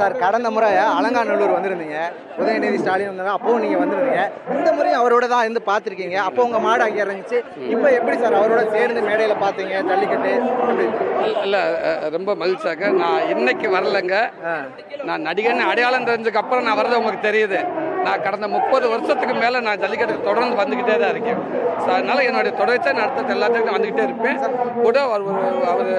Sir கடந்த முறை அலங்காநல்லூர் வந்திருந்தீங்க, உதயநிதி ஸ்டாலின் வந்தாங்க, அப்பவும் நீங்க வந்திருந்தீங்க. இந்த முறையும் அவரோட தான் இருந்து பார்த்துருக்கீங்க. அப்போ உங்க மாடு அங்கே இருந்துச்சு. இப்போ எப்படி சார் அவரோட சேர்ந்து மேடையில பார்த்தீங்க ஜல்லிக்கட்டு? இல்லை, ரொம்ப மகிழ்ச்சியாக. நான் இன்னைக்கு வரலைங்க. நான் நடிகர்னு அடையாளம் தெரிஞ்சதுக்கு அப்புறம் நான் வரது உங்களுக்கு தெரியுது. நான் கடந்த 30 வருஷத்துக்கு மேலே நான் ஜல்லிக்கட்டுக்கு தொடர்ந்து வந்துக்கிட்டே தான் இருக்கேன். ஸோ அதனால் என்னுடைய தொடர்ச்சியாக நடத்துறது எல்லாத்துக்கும் வந்துக்கிட்டே இருப்பேன். கூட அவர்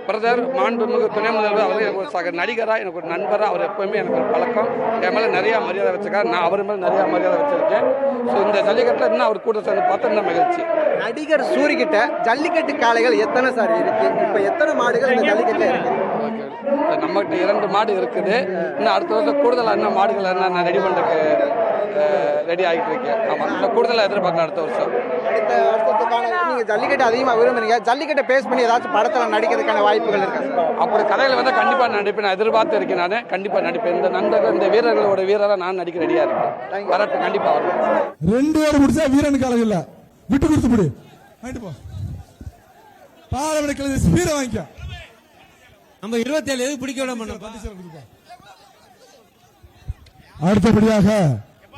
பிரதர் மாண்புமிகு துணை முதல்வர் அவர் எனக்கு ஒரு நடிகராக, எனக்கு ஒரு நண்பராக, அவர் எப்போவுமே எனக்கு ஒரு பழக்கம். என் மேலே நிறையா மரியாதை வச்சுருக்காரு, நான் அவர் மேலே நிறையா மரியாதை வச்சுருக்கேன். ஸோ இந்த ஜல்லிக்கட்டில் இன்னும் அவர் கூட சேர்ந்து பார்த்தா இன்னும் மகிழ்ச்சி. நடிகர் சூரிக்கிட்ட ஜல்லிக்கட்டு காளைகள் எத்தனை சார் இருக்கு? இப்போ எத்தனை மாடுகள் இந்த ஜல்லிக்கட்டில் இருக்கு? நம்மகிட்ட 2 மாடு இருக்குது. இன்னும் அடுத்த வருஷம் கூடுதலாக என்ன மாடுகள் என்ன நான் ரெடி பண்ணுறதுக்கு ரெடி ஆகிட்டு இருக்கேன். ஆமாம், இல்லை கூடுதலாக எதிர்பார்க்கலாம் அடுத்த வருஷம். அடுத்த வருஷத்துக்கான நீங்கள் ஜல்லிக்கட்டு அதிகமாக விரும்புறீங்க. ஜல்லிக்கட்டை பேஸ் பண்ணி ஏதாச்சும் படத்தில் நடிக்கிறதுக்கான வாய்ப்புகள் இருக்கு? அப்படி கதையில் வந்து கண்டிப்பாக நடிப்பேன். நான் எதிர்பார்த்து இருக்கேன். நான் கண்டிப்பாக நடிப்பேன். இந்த நண்பர்கள், இந்த வீரர்களோட வீரராக நான் நடிக்க ரெடியாக இருக்கேன். வரட்டு கண்டிப்பாக வரும். 2 பேர் முடிச்சா வீரனுக்கு அழகு இல்லை. விட்டு கொடுத்து முடி வாங்கிட்டு போ. பாலமடை கலைஞர் ஸ்பீரை வாங்கிக்க. நம்ம 27 எதுக்கு பிடிக்க விட மாட்டோம். அடுத்தபடியாக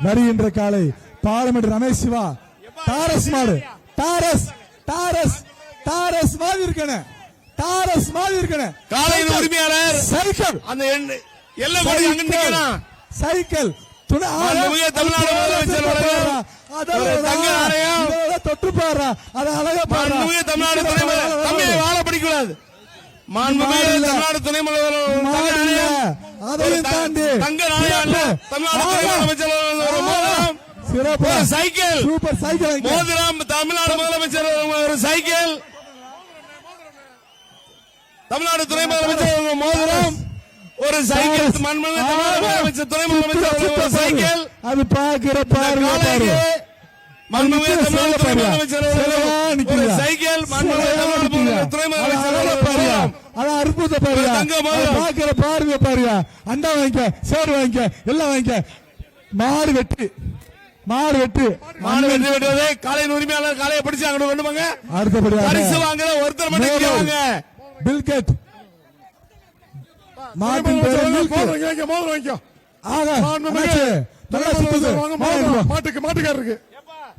வருகின்ற காலை பாலமேடு ரமேஷ் சிவா டாரஸ் மாடு. டாரஸ் மாதிரி இருக்கணும். டாரஸ் மாதிரி இருக்கணும். காலையின் உரிமையாளர் சைக்கிள் அந்த எல்லாம் அங்க நிக்கணும். சைக்கிள் துணை தமிழ்நாடு முதலமைச்சர் தங்க ஆலயம் தொட்டு பாடுறா. அது அழகா பாடுறா. தமிழ்நாடு துணை முதல்வர் தம்பியை வாழ பிடிக்கூடாது. தமிழ்நாடு துணை முதல்வர் அதையும் தாண்டி தங்க நாளையாள தமிழ்நாடு துணை முதலமைச்சர் சிறப்பு சைக்கிள் சூப்பர் சைக்கிள் மோதிரம். தமிழ்நாடு முதலமைச்சர் ஒரு சைக்கிள். தமிழ்நாடு துணை முதலமைச்சர் மோதிரம் ஒரு சைக்கிள். முதலமைச்சர் துணை முதலமைச்சர் ஒரு சைக்கிள். அது பாக்குற பாருங்க. மண்முக தமிழ்நாடு துணை முதலமைச்சர் ஒரு சைக்கிள். துணை முதலமைச்சர் அற்புத பாருங்க. பாக்குற பாருங்க பாருங்க. அண்டா வாங்கிக்க, சேர் வாங்கிக்க, எல்லாம் வாங்கிக்க. மாடு வெட்டு வெட்டுவதே காலையின் உரிமையாளர் காலையை பிடிச்சு அங்க கொண்டுவாங்க. அடுத்தபடியாக பரிசு வாங்குற ஒருத்தர் மட்டும் வாங்க. பில்கெட் மாட்டின் மாட்டுக்காரருக்கு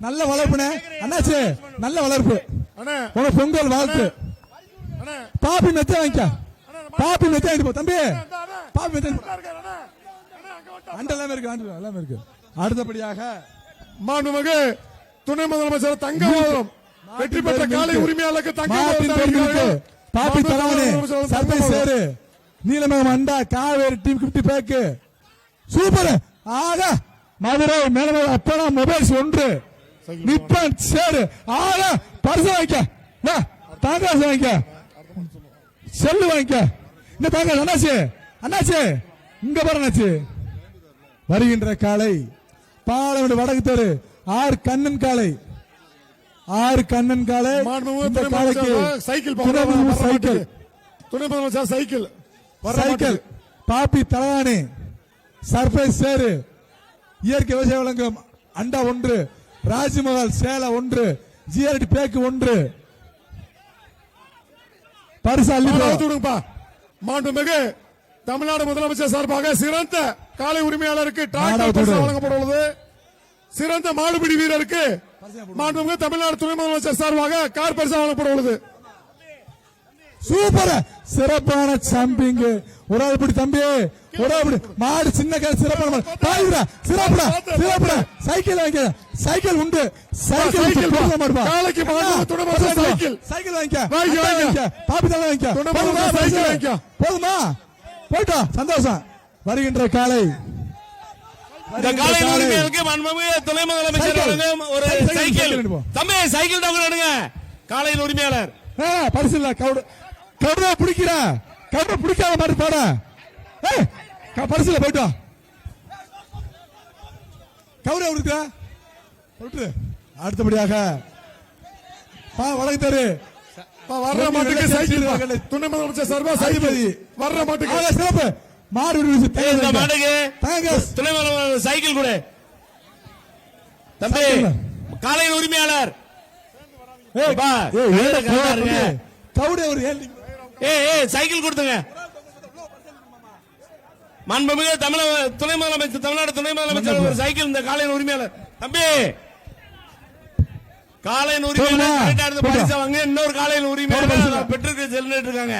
நல்ல வளர்ப்புனே அண்ணாச்சு. நல்ல வளர்ப்பு. உனக்கு பொங்கல் வாழ்த்து. பாப்பி மெத்த வாங்கிக்க. பாப்பி மெத்த வாங்கிட்டு போ தம்பி. பாப்பி மெத்த அண்டெல்லாமே இருக்கு. அடுத்தபடியாக மாண்புமிகு துணை முதலமைச்சர் தங்கம் வெற்றி பெற்ற காலை உரிமையாளருக்கு தங்கம். பாப்பி தலைவனே சர்வை சேரு நீலமேகம் அண்டா காவேரி டீம் 50 பேக்கு சூப்பர். ஆக மதுரை மேல அப்பனா மொபைல்ஸ் 1 நிப்பன் சேரு. ஆக பரிசு வாங்கிக்க. தாங்காசு வாங்கிக்க. செல்லு வாங்கிக்க. இந்த தாங்க அண்ணாச்சு இங்க பாருங்க. வருகின்ற காலை பாலமேடு வடக்கு தெரு ஆர் கண்ணன் காலை. சைக்கிள் துணை முதலமைச்சர் சைக்கிள். பாப்பி தலவாணி சர்ப்ரைஸ் சேரு. இயற்கை விவசாய வழங்கும் அண்டா 1 ராஜ்மஹால் சேலை 1 ஜிஆர்டி பேக்கு 1 பரிசு அள்ளிப்பா. மாண்புமிகு தமிழ்நாடு முதலமைச்சர் சார்பாக சிறந்த காலை உரிமையாளருக்கு டிராக்டர் பரிசு வழங்கப்படுவது. சிறந்த மாடுபிடி வீரருக்கு மாண்புமிகு தமிழ்நாடு துணை முதலமைச்சர் சார்பாக கார் பரிசு வழங்கப்படுவது. சூப்பர் சிறப்பான சம்பிங். ஒரு ஆள் பிடி தம்பி. ஒரு ஆள் பிடி மாடு சின்ன கால சிறப்பான சிறப்புடா. சைக்கிள் வாங்கிக்க. சைக்கிள் உண்டு. சைக்கிள் காலைக்கு சைக்கிள் வாங்கிக்க. பாப்பி தலை வாங்கிக்க. போதுமா? போயிட்டோம். சந்தோஷம். வருகின்ற காலை இந்த காலை உரிமையாளருக்கு மண்முக துணை முதலமைச்சர் ஒரு சைக்கிள். தம்பி சைக்கிள் டவுன் எடுங்க. காலையின் உரிமையாளர் பரிசு இல்ல. கவுடா பிடிக்கிற கவுடா பிடிக்காத மாதிரி பாட பரிசுல போயிட்டோம். கவுடா விட்டு அடுத்தபடியாக வழக்கு தரு. வர்ற மாட்டுக்கு சைக்கிள் துணை முதலமைச்சர் சார்பா சைக்கிள் வர்ற மாட்டுக்கு சிறப்பு மாடு மாட்டுக்கு துணை முதலமைச்சர் சைக்கிள் கூட. தம்பி காலையின் உரிமையாளர் கவுடே ஒரு சைக்கிள் கொடுத்துங்க. மாண்புமிகு துணை முதலமைச்சர் தமிழ்நாடு துணை முதலமைச்சர் ஒரு சைக்கிள் இந்த காலையின் உரிமையாளர் தம்பி காலையின் உரிமையாளர் பரிசு வாங்க இன்னொரு காலையின் உரிமையாளர் பெற்றிருக்க செல்லிட்டு இருக்காங்க